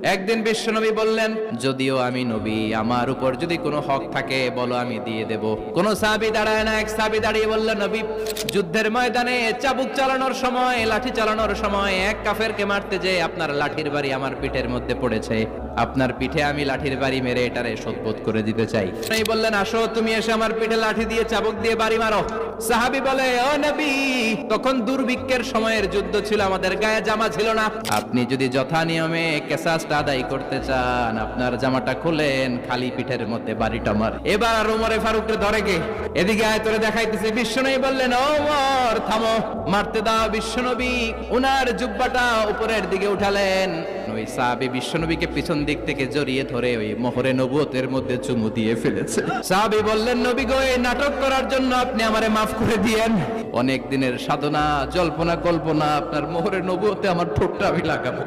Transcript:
একদিন বিশ্বনবী বললেন, যদিও আমি নবী, আমার উপর যদি কোনো হক থাকে বলো, আমি দিয়ে দেব। কোন সাহাবী দাঁড়ায় না। এক সাহাবী দাঁড়িয়ে বলল, নবী, যুদ্ধের ময়দানে চাবুক চালানোর সময়, লাঠি চালানোর সময় এক কাফেরকে মারতে যে আপনার লাঠির বাড়ি আমার পিঠের মধ্যে পড়েছে, আপনার পিঠে আমি লাঠির বাড়ি মেরে এটারে শোধবোধ করে দিতে চাই। তিনি বললেন, আসো, তুমি এসে আমার পিঠে লাঠি দিয়ে চাবুক দিয়ে বাড়ি মারো। সাহাবী বলে, ও নবী, তখন দুর্ভিক্ষের সময়ের যুদ্ধ ছিল, আমাদের গায়ে জামা ছিল না। আপনি যদি যথা নিয়মে কেসাসটা আদায় করতে চান, আপনার জামাটা খুলেন, খালি পিঠের মধ্যে বাড়িটা মার। এবার ওমরে ফারুককে ধরে গে, এদিকে আয়, তোরে দেখাইতেছে। বিশ্বনবী বললেন, ওমর থামো, মারতে দাও। বিশ্বনবী উনার জুব্বাটা উপরের দিকে উঠালেন। ওই সাহাবী বিশ্বনবীকে পিছন দিক থেকে জড়িয়ে ধরে ওই মোহরে নবুয়তের মধ্যে চুমু দিয়ে ফেলেছে। সাহাবী বললেন, নবী গো, এই নাটক করার জন্য আপনি আমারে মাফ করে দিয়েন। অনেক দিনের সাধনা, জল্পনা কল্পনা, আপনার মোহরে নবুয়তে আমার ঠোঁটটা আমি লাগাবো।